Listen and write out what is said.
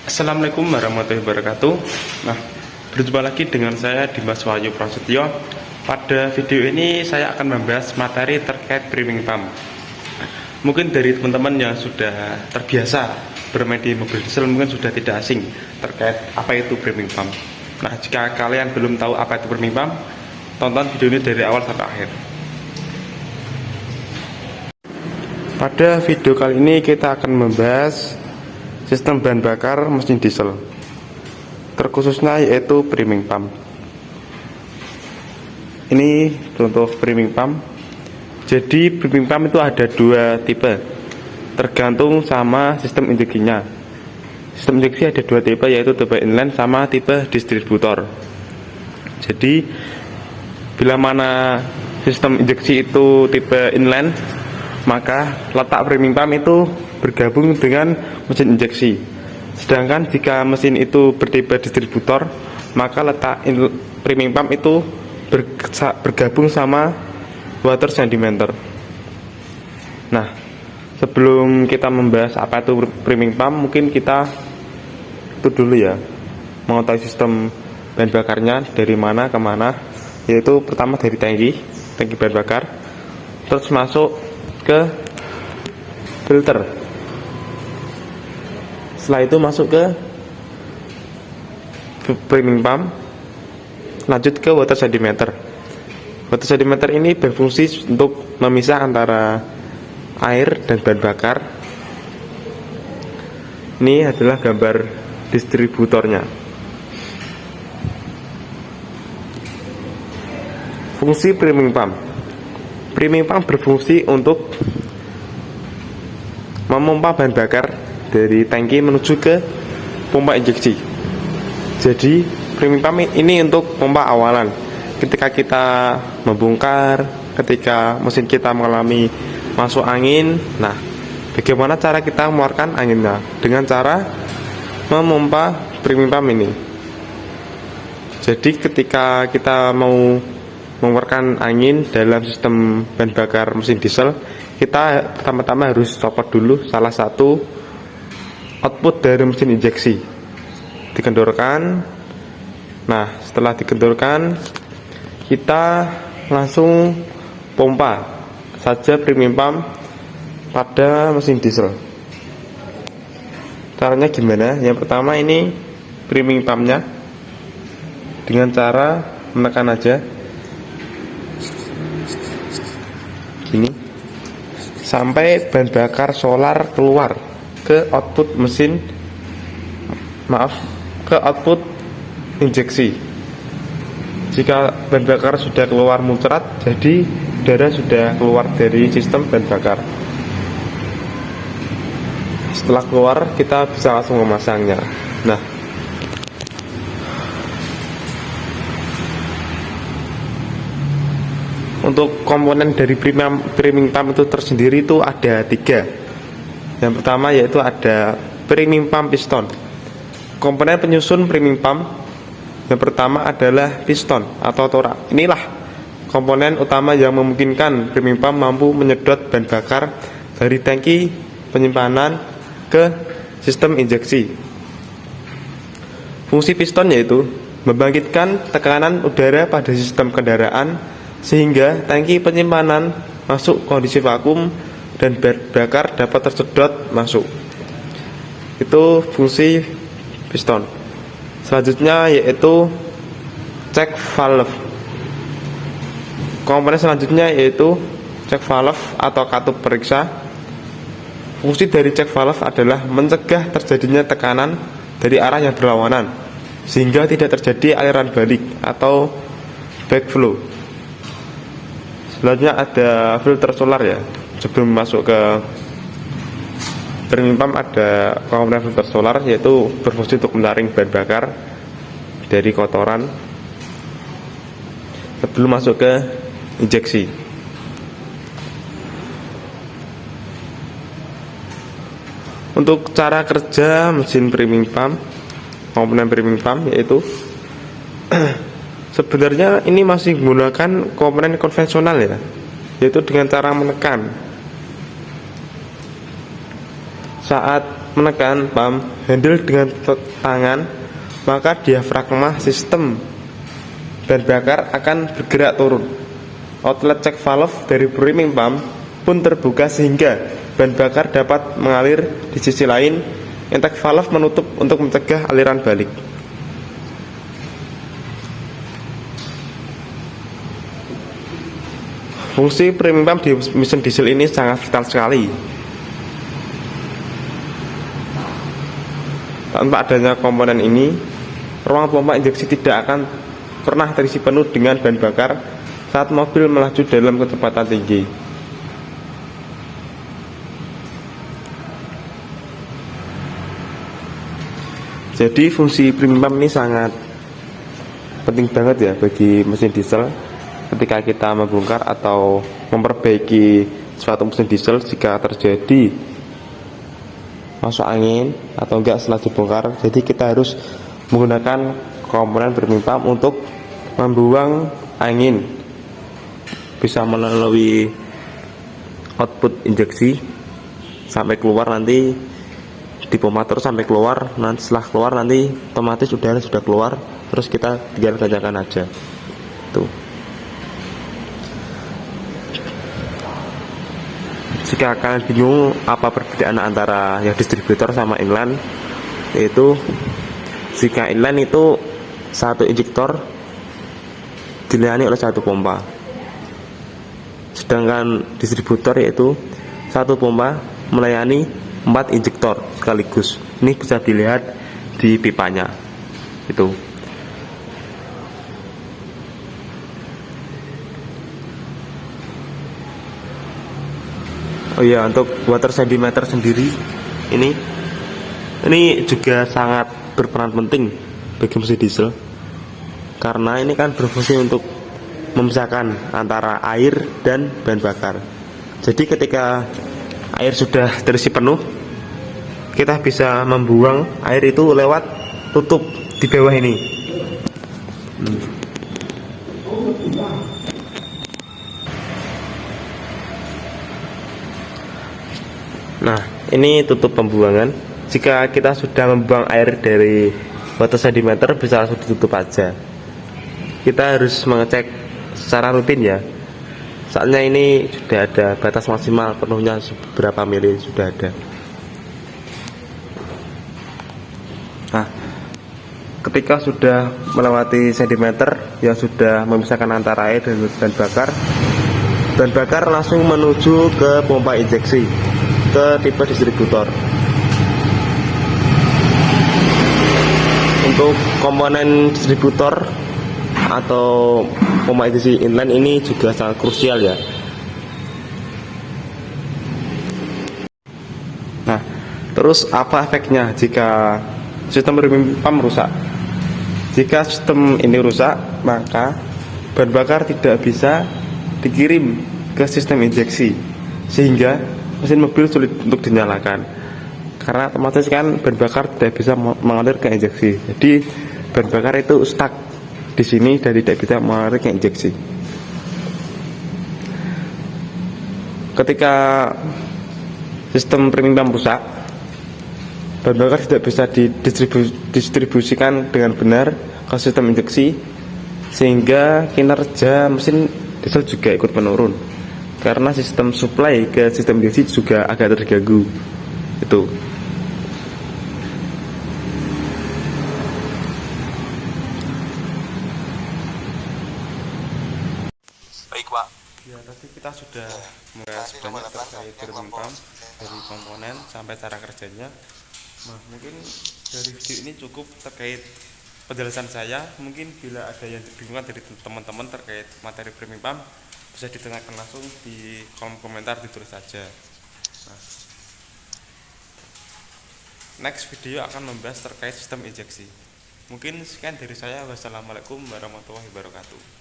Assalamualaikum warahmatullahi wabarakatuh. Nah, berjumpa lagi dengan saya Dimas Wahyu Prasetyo. Pada video ini saya akan membahas materi terkait priming pump. Mungkin dari teman-teman yang sudah terbiasa bermain di mobil diesel mungkin sudah tidak asing terkait apa itu priming pump. Nah, jika kalian belum tahu apa itu priming pump, tonton video ini dari awal sampai akhir. Pada video kali ini kita akan membahas sistem bahan bakar mesin diesel, terkhususnya yaitu priming pump. Ini contoh priming pump. Jadi priming pump itu ada dua tipe, tergantung sama sistem injeksinya. Sistem injeksi ada dua tipe, yaitu tipe inline sama tipe distributor. Jadi bila mana sistem injeksi itu tipe inline, maka letak priming pump itu bergabung dengan mesin injeksi. Sedangkan jika mesin itu bertipe distributor, maka letak priming pump itu bergabung sama water sedimentor. Nah, sebelum kita membahas apa itu priming pump, mungkin kita itu dulu ya, mengetahui sistem bahan bakarnya dari mana ke mana, yaitu pertama dari tangki bahan bakar, terus masuk ke filter. Setelah itu masuk ke priming pump, lanjut ke water sedimentor. Water sedimentor ini berfungsi untuk memisah antara air dan bahan bakar. Ini adalah gambar distributornya. Fungsi priming pump. Priming pump berfungsi untuk memompa bahan bakar dari tangki menuju ke pompa injeksi. Jadi priming pump ini untuk pompa awalan. Ketika kita membongkar, ketika mesin kita mengalami masuk angin, nah bagaimana cara kita mengeluarkan anginnya? Dengan cara memompa priming pump ini. Jadi ketika kita mau mengeluarkan angin dalam sistem bahan bakar mesin diesel, kita pertama-tama harus copot dulu salah satu output dari mesin injeksi, dikendorkan. Nah, setelah dikendorkan, kita langsung pompa saja priming pump pada mesin diesel. Caranya gimana? Yang pertama, ini priming pumpnya dengan cara menekan aja gini sampai bahan bakar solar keluar ke output mesin, ke output injeksi. Jika bahan bakar sudah keluar muncrat, jadi udara sudah keluar dari sistem bahan bakar. Setelah keluar, kita bisa langsung memasangnya. Nah, untuk komponen dari priming pump itu tersendiri itu ada 3. Yang pertama yaitu ada priming pump piston. Komponen penyusun priming pump yang pertama adalah piston atau torak. Inilah komponen utama yang memungkinkan priming pump mampu menyedot bahan bakar dari tangki penyimpanan ke sistem injeksi. Fungsi piston yaitu membangkitkan tekanan udara pada sistem kendaraan sehingga tangki penyimpanan masuk kondisi vakum dan bahan bakar dapat tersedot masuk. Itu fungsi piston. Selanjutnya yaitu check valve. Komponen selanjutnya yaitu check valve atau katup periksa. Fungsi dari check valve adalah mencegah terjadinya tekanan dari arah yang berlawanan sehingga tidak terjadi aliran balik atau backflow. Selanjutnya ada filter solar ya. Sebelum masuk ke priming pump ada komponen filter solar, yaitu berfungsi untuk menyaring bahan bakar dari kotoran sebelum masuk ke injeksi. Untuk cara kerja mesin priming pump, komponen priming pump yaitu sebenarnya ini masih menggunakan komponen konvensional ya, yaitu dengan cara menekan. Saat menekan pump handle dengan tangan, maka diafragma sistem bahan bakar akan bergerak turun. Outlet check valve dari priming pump pun terbuka sehingga bahan bakar dapat mengalir di sisi lain. Intake valve menutup untuk mencegah aliran balik. Fungsi priming pump di mesin diesel ini sangat vital sekali. Tanpa adanya komponen ini, ruang pompa injeksi tidak akan pernah terisi penuh dengan bahan bakar saat mobil melaju dalam kecepatan tinggi. Jadi fungsi priming pump ini sangat penting banget ya bagi mesin diesel ketika kita membongkar atau memperbaiki suatu mesin diesel jika terjadi masuk angin atau enggak setelah dibongkar. Jadi kita harus menggunakan komponen priming pump untuk membuang angin, bisa melalui output injeksi sampai keluar, nanti dipompa terus sampai keluar. Nanti setelah keluar nanti otomatis udara sudah keluar, terus kita tinggal kerjakan aja tuh. Jika kalian bingung apa perbedaan antara yang distributor sama inline, yaitu jika inline itu satu injektor dilayani oleh satu pompa, sedangkan distributor yaitu satu pompa melayani 4 injektor sekaligus. Ini bisa dilihat di pipanya itu. Oh iya, untuk water sedimeter sendiri ini juga sangat berperan penting bagi mesin diesel, karena ini kan berfungsi untuk memisahkan antara air dan bahan bakar. Jadi ketika air sudah terisi penuh, kita bisa membuang air itu lewat tutup di bawah ini. Nah, ini tutup pembuangan. Jika kita sudah membuang air dari water sedimeter, bisa langsung ditutup aja. Kita harus mengecek secara rutin ya. Soalnya ini sudah ada batas maksimal penuhnya berapa mili, sudah ada. Nah, ketika sudah melewati sedimeter yang sudah memisahkan antara air dan bahan bakar langsung menuju ke pompa injeksi, ke tipe distributor. Untuk komponen distributor atau pompa injeksi inline ini juga sangat krusial ya. Nah, terus apa efeknya jika sistem priming pump rusak? Jika sistem ini rusak, maka bahan bakar tidak bisa dikirim ke sistem injeksi, sehingga mesin mobil sulit untuk dinyalakan, karena otomatis kan bahan bakar tidak bisa mengalir ke injeksi. Jadi bahan bakar itu stuck di sini dan tidak bisa mengalir ke injeksi. Ketika sistem priming pump rusak, bahan bakar tidak bisa didistribusikan dengan benar ke sistem injeksi, sehingga kinerja mesin diesel juga ikut menurun, karena sistem supply ke sistem injeksi juga agak terganggu itu. Baik Pak. Ya, tadi kita sudah membahas banyak terkait priming pump, dari komponen sampai cara kerjanya. Nah, mungkin dari video ini cukup terkait penjelasan saya. Mungkin bila ada yang bingung dari teman-teman terkait materi priming pump, bisa ditanyakan langsung di kolom komentar, ditulis saja. Nah, next video akan membahas terkait sistem injeksi. Mungkin sekian dari saya. Wassalamualaikum warahmatullahi wabarakatuh.